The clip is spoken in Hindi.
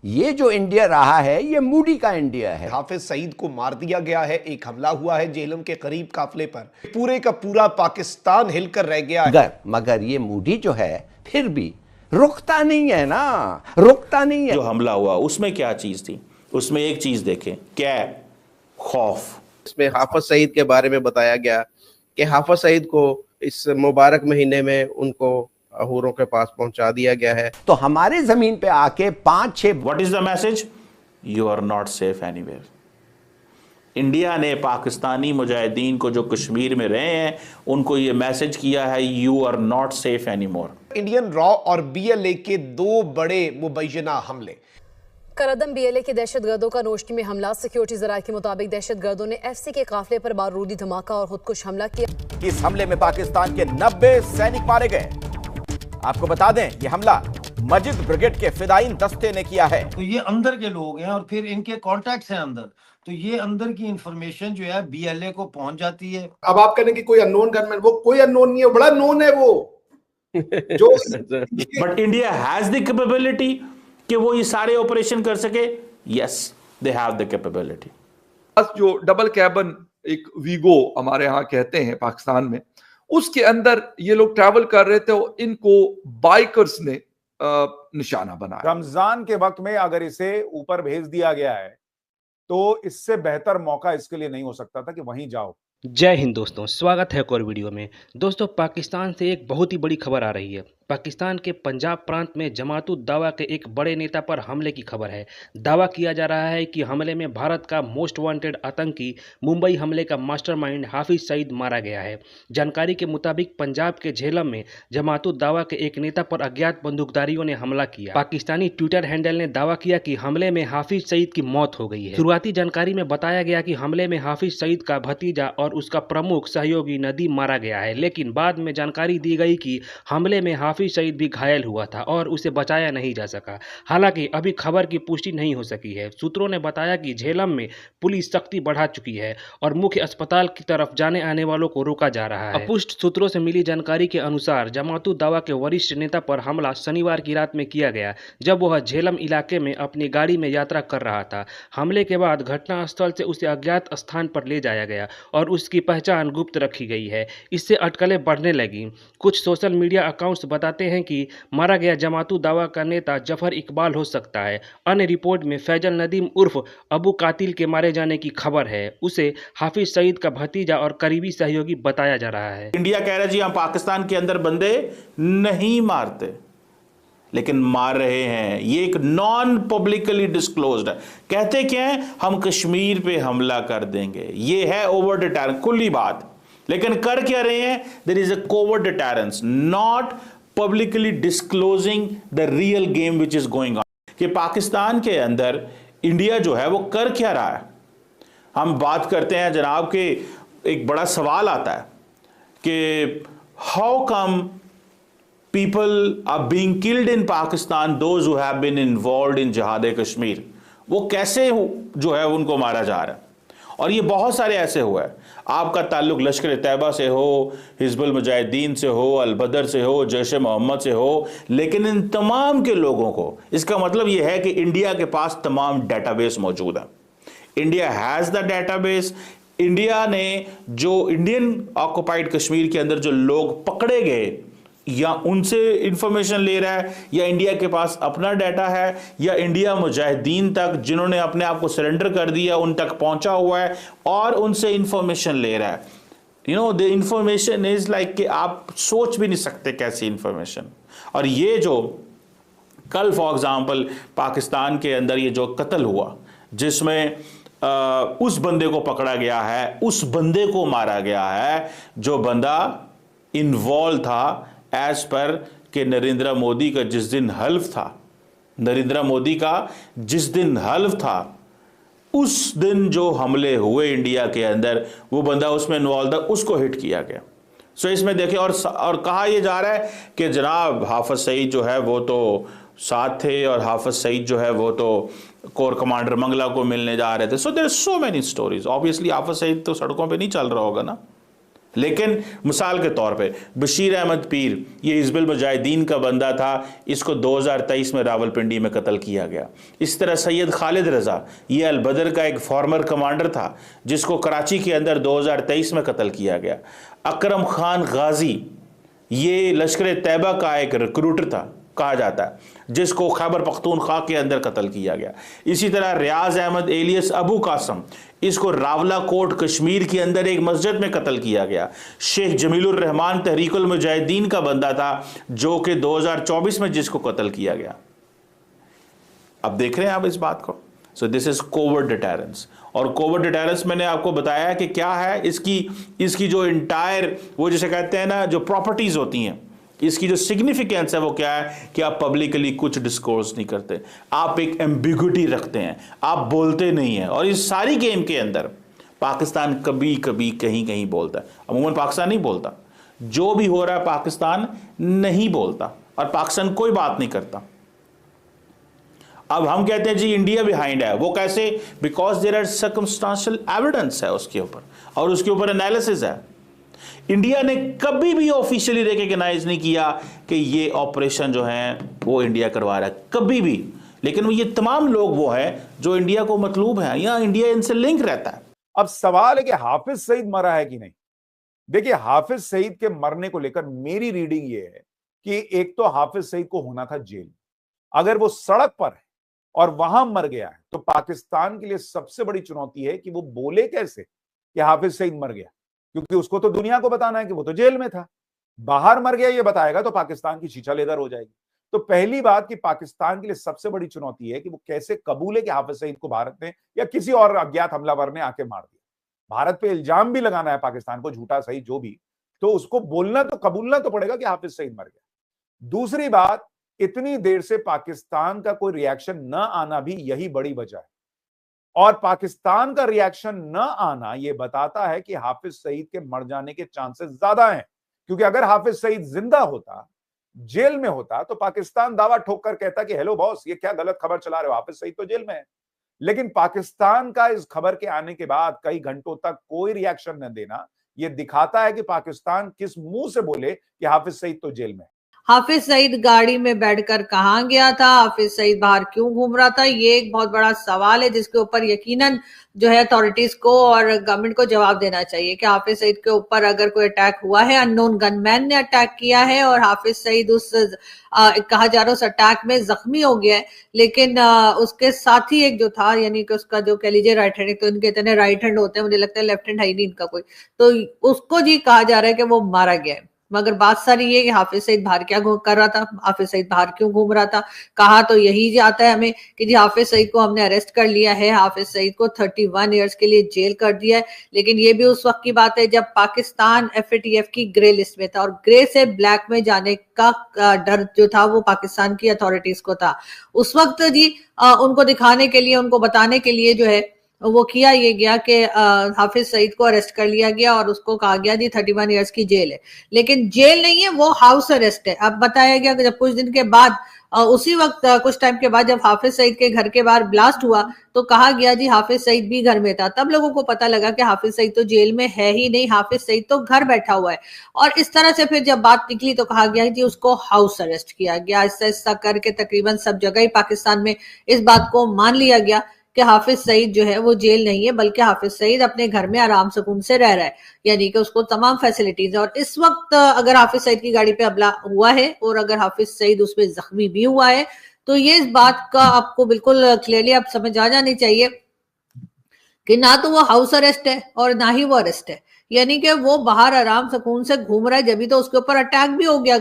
ये जो इंडिया रहा है ये मूडी का इंडिया है। हाफिज सईद को मार दिया गया है, एक हमला हुआ है जेहलम के करीब काफिले पर, पूरे का पूरा पाकिस्तान हिलकर रह गया है। मगर ये मूडी जो है फिर भी रुकता नहीं है ना, रुकता नहीं है। जो हमला हुआ उसमें क्या चीज थी? उसमें एक चीज देखें, क्या? खौफ। इसमें हाफिज सईद के बारे में बताया गया कि हाफिज सईद को इस मुबारक महीने में उनको हूरों के पास पहुंचा दिया गया है। तो हमारे जमीन पे आके 5-6 what is the message? You are not safe anywhere. India ने पाकिस्तानी मुजाहिदीन को जो कश्मीर में रहे हैं उनको ये मैसेज किया है, you are not safe anymore. Indian रॉ और बीएलए के दो बड़े मुबैयना हमले। करदम बीएलए के दहशतगर्दों का नोशनी में हमला। सिक्योरिटी जराये के मुताबिक दहशतगर्दों ने एफसी के काफिले पर बारूदी धमाका और खुदकुश हमला किया। इस हमले में पाकिस्तान के 90 सैनिक मारे गए। आपको बता दें ये हमला मजिद ब्रिगेड के फिदायीन दस्ते ने किया है। तो ये अंदर के लोग हैं और फिर इनके कॉन्टैक्ट्स हैं अंदर, तो ये अंदर की इंफॉर्मेशन जो है बीएलए को पहुंच जाती है। अब आप कहने की कोई अननोन गनमैन, वो कोई अननोन नहीं है, बड़ा नोन है वो जो but India has the capability कि वो ये सारे ऑपरेशन कर सके। Yes, they have the capability. बस जो डबल कैबन एक वीगो हमारे यहाँ कहते हैं पाकिस्तान में, उसके अंदर ये लोग ट्रैवल कर रहे थे और इनको बाइकर्स ने निशाना बनाया। रमजान के वक्त में अगर इसे ऊपर भेज दिया गया है तो इससे बेहतर मौका इसके लिए नहीं हो सकता था कि वहीं जाओ। जय हिंद दोस्तों, स्वागत है एक और वीडियो में। दोस्तों, पाकिस्तान से एक बहुत ही बड़ी खबर आ रही है। पाकिस्तान के पंजाब प्रांत में जमात-उद दावा के एक बड़े नेता पर हमले की खबर है। दावा किया जा रहा है कि हमले में भारत का मोस्ट वांटेड आतंकी, मुंबई हमले का मास्टरमाइंड हाफिज सईद मारा गया है। जानकारी के मुताबिक पंजाब के झेलम में जमात-उद दावा के एक नेता पर अज्ञात बंदूकधारियों ने हमला किया। पाकिस्तानी ट्विटर हैंडल ने दावा किया कि हमले में हाफिज सईद की मौत हो गई है। शुरुआती जानकारी में बताया गया कि हमले में हाफिज सईद का भतीजा और उसका प्रमुख सहयोगी नदीम मारा गया है, लेकिन बाद में जानकारी दी गई कि हमले में हाफिज सईद भी घायल हुआ था और उसे बचाया नहीं जा सका। हालांकि अभी खबर की पुष्टि नहीं हो सकी है। सूत्रों ने बताया कि झेलम में पुलिस सख्ती बढ़ा चुकी है और मुख्य अस्पताल की तरफ जाने आने वालों को रोका जा रहा है। पुष्ट सूत्रों से मिली जानकारी के अनुसार जमात-उद दावा के वरिष्ठ नेता पर हमला शनिवार की रात में किया गया, जब वह झेलम इलाके में अपनी गाड़ी में यात्रा कर रहा था। हमले के बाद घटनास्थल से उसे अज्ञात स्थान पर ले जाया गया और उसकी पहचान गुप्त रखी गई है। इससे अटकलें बढ़ने लगी। कुछ सोशल मीडिया अकाउंट्स बताते हैं कि मारा गया जमात-उद दावा का नेता जफर इकबाल हो सकता है। अन्य रिपोर्ट में फैजल नदीम उर्फ अबू कातिल के मारे जाने की खबर है। उसे हाफिज सईद का भतीजा और करीबी सहयोगी बताया जा रहा है। इंडिया कह रहा है जी हम पाकिस्तान के अंदर बंदे नहीं मारते, लेकिन मार रहे हैं। ये एक नॉन पब्लिकली डिस्क्लोज्ड है। कहते क्या है, हम कश्मीर पे हमला कर देंगे। ये है ओवर डिटेरेंस, खुली बात। लेकिन कर क्या रहे हैं? There is a covert deterrence, not publicly disclosing the real game which is going on. कि पाकिस्तान के अंदर इंडिया जो है वो कर क्या रहा है। हम बात करते हैं जनाब के, एक बड़ा सवाल आता है कि how come people are being killed in Pakistan, those who have been involved in jihad Kashmir, वो कैसे जो है उनको मारा जा रहा है। और ये बहुत सारे ऐसे हुआ है। आपका ताल्लुक लश्कर तैयबा से हो, हिजबुल मुजाहिदीन से हो, अल बदर से हो, जैश मोहम्मद से हो, लेकिन इन तमाम के लोगों को, इसका मतलब ये है कि इंडिया के पास तमाम डेटाबेस मौजूद है। India has the database. India ने जो इंडियन ऑक्युपाइड कश्मीर के अंदर जो लोग पकड़े गए, या उनसे इंफॉर्मेशन ले रहा है, या इंडिया के पास अपना डाटा है, या इंडिया मुजाहिदीन तक जिन्होंने अपने आप को सरेंडर कर दिया उन तक पहुंचा हुआ है और उनसे इंफॉर्मेशन ले रहा है। You know, the information is like कि आप सोच भी नहीं सकते कैसी इंफॉर्मेशन। और ये जो कल फॉर एग्जांपल पाकिस्तान के अंदर ये जो कत्ल हुआ, जिसमें उस बंदे को पकड़ा गया है, उस बंदे को मारा गया है जो बंदा इन्वॉल्व था एज पर कि नरेंद्र मोदी का जिस दिन हल्फ था, नरेंद्र मोदी का जिस दिन हल्फ था, उस दिन जो हमले हुए इंडिया के अंदर, वो बंदा उसमें इन्वॉल्व था, उसको हिट किया गया। सो इसमें देखिए, और कहा यह जा रहा है कि जनाब हाफिज सईद जो है वो तो साथ थे और हाफिज सईद जो है वो तो कोर कमांडर मंगला को मिलने जा रहे थे। So there are so many stories. Obviously Hafiz Saeed तो सड़कों पे नहीं चल रहा होगा ना, लेकिन मिसाल के तौर पे बशीर अहमद पीर, ये हिज़्बुल मुजाहिदीन का बंदा था, इसको 2023 में रावलपिंडी में कत्ल किया गया। इस तरह सैयद खालिद रज़ा, ये अल बदर का एक फॉर्मर कमांडर था, जिसको कराची के अंदर 2023 में कत्ल किया गया। अकरम खान गाजी, ये लश्कर तैयबा का एक रिक्रूटर था कहा जाता है, जिसको खैबर पख्तूनख्वा के अंदर कत्ल किया गया। इसी तरह रियाज अहमद एलियस अबू कासम, इसको रावला कोट कश्मीर के अंदर एक मस्जिद में कत्ल किया गया। शेख जमीलुर रहमान तहरीकुल मुजाहिदीन का बंदा था, जो कि 2024 में जिसको कत्ल किया गया। अब देख रहे हैं आप इस बात को। So this is covert deterrence. और कोवर्ट डिटेरेंस मैंने आपको बताया कि क्या है, इसकी जो इंटायर, वो जिसे कहते हैं ना, जो प्रॉपर्टीज होती हैं, इसकी जो सिग्निफिकेंस है वो क्या है कि आप पब्लिकली कुछ डिस्कोर्स नहीं करते, आप एक एम्बिग्युइटी रखते हैं, आप बोलते नहीं हैं। और इस सारी गेम के अंदर पाकिस्तान कभी कभी कहीं कहीं बोलता है, अमूमन पाकिस्तान नहीं बोलता। जो भी हो रहा है पाकिस्तान नहीं बोलता, और पाकिस्तान कोई बात नहीं करता। अब हम कहते हैं जी इंडिया बिहाइंड है, वो कैसे? Because there are circumstantial evidence है उसके ऊपर, और उसके ऊपर एनालिसिस है। इंडिया ने कभी भी ऑफिशियली रिकॉग्नाइज नहीं किया कि ये ऑपरेशन जो है वो इंडिया करवा रहा है, कभी भी। लेकिन ये तमाम लोग वो है जो इंडिया को मतलूब है, या इंडिया इनसे लिंक रहता है। अब सवाल है कि हाफिज सईद मरा है कि नहीं। देखिए, हाफिज सईद के मरने को लेकर मेरी रीडिंग ये है कि एक तो हाफिज सईद को होना था जेल। अगर वो सड़क पर है और वहां मर गया है, तो पाकिस्तान के लिए सबसे बड़ी चुनौती है कि वो बोले कैसे कि हाफिज सईद मर गया, क्योंकि उसको तो दुनिया को बताना है कि वो तो जेल में था। बाहर मर गया ये बताएगा तो पाकिस्तान की शीशा लेदर हो जाएगी। तो पहली बात कि पाकिस्तान के लिए सबसे बड़ी चुनौती है कि वो कैसे कबूले कि हाफिज सईद को भारत ने या किसी और अज्ञात हमलावर ने आके मार दिया। भारत पे इल्जाम भी लगाना है पाकिस्तान को, झूठा सही जो भी, तो उसको बोलना तो कबूलना तो पड़ेगा कि हाफिज सईद मर गया। दूसरी बात, इतनी देर से पाकिस्तान का कोई रिएक्शन न आना भी यही बड़ी वजह है। और पाकिस्तान का रिएक्शन न आना यह बताता है कि हाफिज सईद के मर जाने के चांसेस ज्यादा हैं, क्योंकि अगर हाफिज सईद जिंदा होता, जेल में होता, तो पाकिस्तान दावा ठोक कर कहता कि हेलो बॉस, ये क्या गलत खबर चला रहे हो, हाफिज सईद तो जेल में है। लेकिन पाकिस्तान का इस खबर के आने के बाद कई घंटों तक कोई रिएक्शन न देना, यह दिखाता है कि पाकिस्तान किस मुंह से बोले कि हाफिज सईद तो जेल में है। हाफिज सईद गाड़ी में बैठकर कहाँ गया था, हाफिज सईद बाहर क्यों घूम रहा था, ये एक बहुत बड़ा सवाल है जिसके ऊपर यकीनन जो है अथॉरिटीज को और गवर्नमेंट को जवाब देना चाहिए कि हाफिज सईद के ऊपर अगर कोई अटैक हुआ है, अननोन गनमैन ने अटैक किया है और हाफिज सईद उस कहा जा रहा है उस अटैक में जख्मी हो गया है, लेकिन उसके साथ ही एक जो था, यानी कि उसका जो कह लीजिए राइट हैंड, तो इनके इतने राइट हैंड होते हैं, मुझे लगता है लेफ्ट हैंड है नहीं इनका कोई, तो उसको जी कहा जा रहा है कि वो मारा गया है। मगर बात सारी ये कि हाफिज सईद बाहर क्या कर रहा था, हाफिज सईद बाहर क्यों घूम रहा था। कहा तो यही जाता है हमें कि जी हाफिज सईद को हमने अरेस्ट कर लिया है, हाफिज सईद को 31 ईयर्स के लिए जेल कर दिया है। लेकिन ये भी उस वक्त की बात है जब पाकिस्तान FATF की ग्रे लिस्ट में था, और ग्रे से ब्लैक में जाने का डर जो था वो पाकिस्तान की अथॉरिटीज को था। उस वक्त जी उनको दिखाने के लिए, उनको बताने के लिए जो है वो किया ये गया कि हाफिज सईद को अरेस्ट कर लिया गया और उसको कहा गया जी 31 ईयर्स की जेल है। लेकिन जेल नहीं है, वो हाउस अरेस्ट है। अब बताया गया कि जब कुछ दिन के बाद, उसी वक्त कुछ टाइम के बाद जब हाफिज सईद के घर के बाहर ब्लास्ट हुआ, तो कहा गया जी हाफिज सईद भी घर में था। तब लोगों को पता लगा कि हाफिज सईद तो जेल में है ही नहीं, हाफिज सईद तो घर बैठा हुआ है। और इस तरह से फिर जब बात निकली तो कहा गया जी उसको हाउस अरेस्ट किया गया। ऐसा करके तकरीबन सब जगह ही पाकिस्तान में इस बात को मान लिया गया कि हाफिज सईद जो है वो जेल नहीं है, बल्कि हाफिज सईद अपने घर में आराम सुकून से रह रहा है, यानी कि उसको तमाम फैसिलिटीज है। और इस वक्त अगर हाफिज सईद की गाड़ी पे हमला हुआ है और अगर हाफिज सईद उसमें जख्मी भी हुआ है, तो ये इस बात का आपको बिल्कुल क्लियरली आप समझ आ जानी चाहिए कि ना तो वो हाउस अरेस्ट है और ना ही वो अरेस्ट है, यानी कि वो बाहर आराम सुकून से घूम रहा है, जब भी तो उसके ऊपर अटैक भी हो गया।